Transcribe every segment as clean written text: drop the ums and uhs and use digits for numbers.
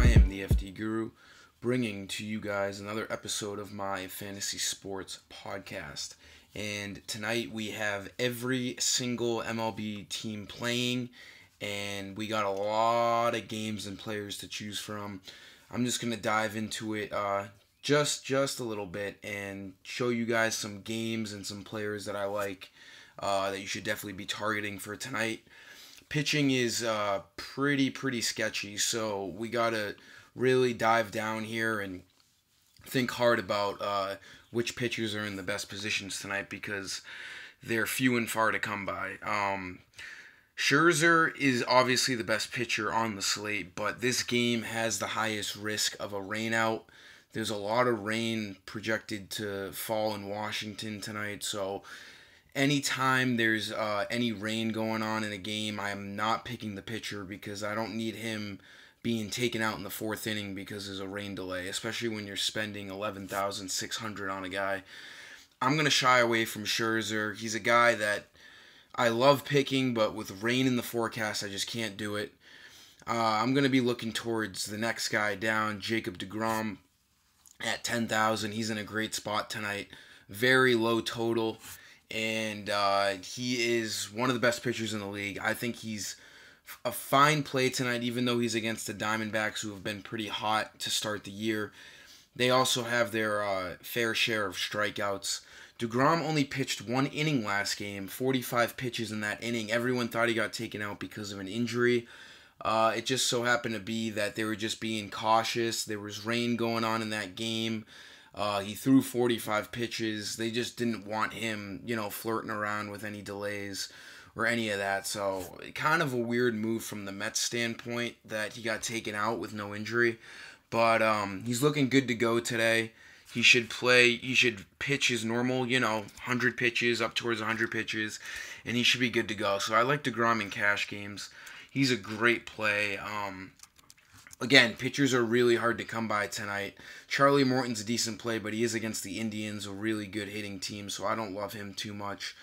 I am the FD Guru, bringing to you guys another episode of my fantasy sports podcast. And tonight we have every single MLB team playing, and we got a lot of games and players to choose from. I'm just going to dive into it just a little bit and show you guys some games and some players that I like that you should definitely be targeting for tonight. Pitching is pretty sketchy, so we gotta really dive down here and think hard about which pitchers are in the best positions tonight because they're few and far to come by. Scherzer is obviously the best pitcher on the slate, but this game has the highest risk of a rainout. There's a lot of rain projected to fall in Washington tonight, so anytime there's any rain going on in a game, I am not picking the pitcher because I don't need him being taken out in the fourth inning because there's a rain delay, especially when you're spending $11,600 on a guy. I'm going to shy away from Scherzer. He's a guy that I love picking, but with rain in the forecast, I just can't do it. I'm going to be looking towards the next guy down, Jacob deGrom, at 10,000. He's in a great spot tonight. Very low total. And he is one of the best pitchers in the league. I think he's a fine play tonight, even though he's against the Diamondbacks, who have been pretty hot to start the year. They also have their fair share of strikeouts. deGrom only pitched one inning last game, 45 pitches in that inning. Everyone thought he got taken out because of an injury. It just so happened to be that they were just being cautious. There was rain going on in that game. He threw 45 pitches. They just didn't want him, flirting around with any delays or any of that. So kind of a weird move from the Mets standpoint that he got taken out with no injury. But he's looking good to go today. He should pitch his normal, 100 pitches, up towards 100 pitches, and he should be good to go. So I like deGrom in cash games. He's a great play. Again, pitchers are really hard to come by tonight. Charlie Morton's a decent play, but he is against the Indians, a really good hitting team, so I don't love him too much.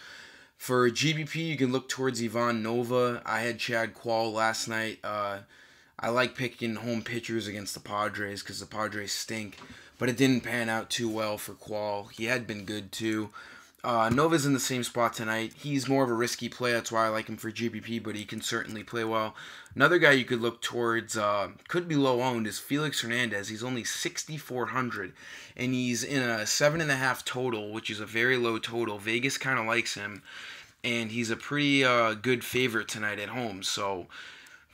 For GBP, you can look towards Ivan Nova. I had Chad Quall last night. I like picking home pitchers against the Padres because the Padres stink, but it didn't pan out too well for Quall. He had been good too. Nova's in the same spot tonight. He's more of a risky play. That's why I like him for GPP, but he can certainly play well. Another guy you could look towards, could be low owned, is Felix Hernandez. He's only 6,400, and he's in a 7.5 total, which is a very low total. Vegas kind of likes him, and he's a pretty good favorite tonight at home. So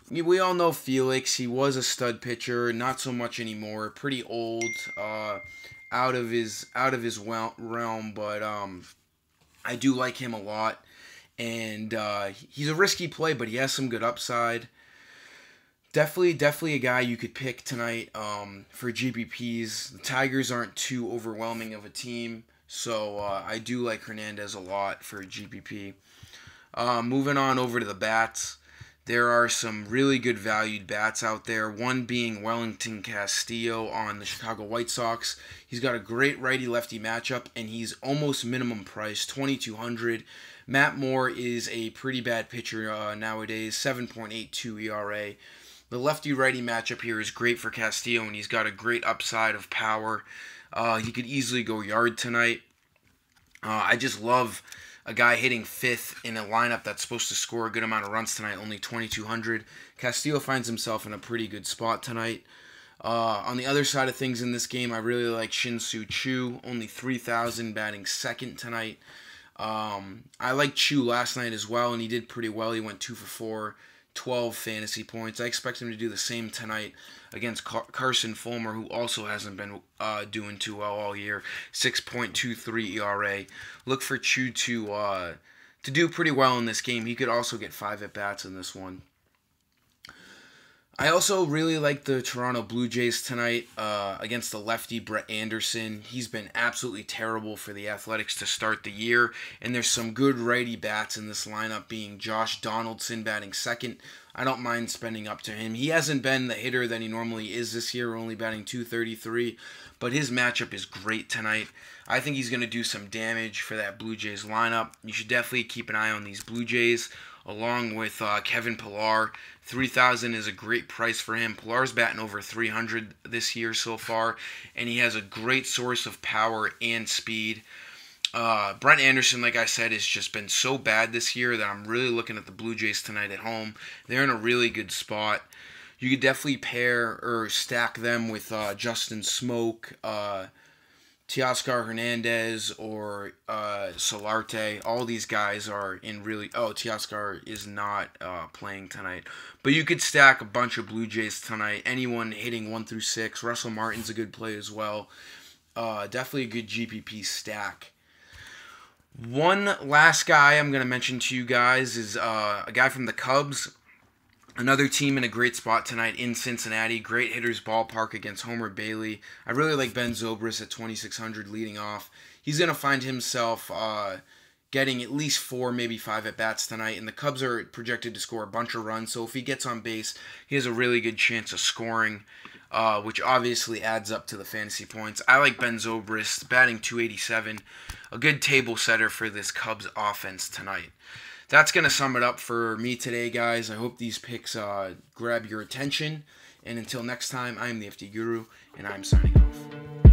we all know Felix. He was a stud pitcher, not so much anymore. Pretty old. Out of his realm, but I do like him a lot, and he's a risky play, but he has some good upside. Definitely a guy you could pick tonight for GPPs. The Tigers aren't too overwhelming of a team, so I do like Hernandez a lot for GPP. Moving on over to the bats. There are some really good valued bats out there, one being Wellington Castillo on the Chicago White Sox. He's got a great righty-lefty matchup, and he's almost minimum price, $2,200. Matt Moore is a pretty bad pitcher nowadays, 7.82 ERA. The lefty-righty matchup here is great for Castillo, and he's got a great upside of power. He could easily go yard tonight. I just love a guy hitting fifth in a lineup that's supposed to score a good amount of runs tonight, only 2,200. Castillo finds himself in a pretty good spot tonight. On the other side of things in this game, I really like Shin-Soo Choo, only 3,000, batting second tonight. I liked Choo last night as well, and he did pretty well. He went 2 for 4, 12 fantasy points. I expect him to do the same tonight against Carson Fulmer, who also hasn't been doing too well all year. 6.23 ERA. Look for Choo to do pretty well in this game. He could also get 5 at-bats in this one. I also really like the Toronto Blue Jays tonight against the lefty Brett Anderson. He's been absolutely terrible for the Athletics to start the year, and there's some good righty bats in this lineup, being Josh Donaldson batting second. I don't mind spending up to him. He hasn't been the hitter that he normally is this year, only batting .233, but his matchup is great tonight. I think he's going to do some damage for that Blue Jays lineup. You should definitely keep an eye on these Blue Jays. along with Kevin Pillar. 3,000 is a great price for him. Pillar's batting over 300 this year so far, and he has a great source of power and speed. Brent Anderson, like I said, has just been so bad this year that I'm really looking at the Blue Jays tonight at home. They're in a really good spot. You could definitely pair or stack them with Justin Smoke, Teoscar Hernandez, or Solarte. All these guys are in really... Oh, Teoscar is not playing tonight. But you could stack a bunch of Blue Jays tonight. Anyone hitting 1 through 6. Russell Martin's a good play as well. Definitely a good GPP stack. One last guy I'm going to mention to you guys is a guy from the Cubs. Another team in a great spot tonight in Cincinnati. Great hitters ballpark against Homer Bailey. I really like Ben Zobrist at 2,600 leading off. He's going to find himself getting at least 4, maybe 5 at-bats tonight. And the Cubs are projected to score a bunch of runs. So if he gets on base, he has a really good chance of scoring, which obviously adds up to the fantasy points. I like Ben Zobrist, batting 287. A good table setter for this Cubs offense tonight. That's going to sum it up for me today, guys. I hope these picks grab your attention. And until next time, I am the FD Guru, and I'm signing off.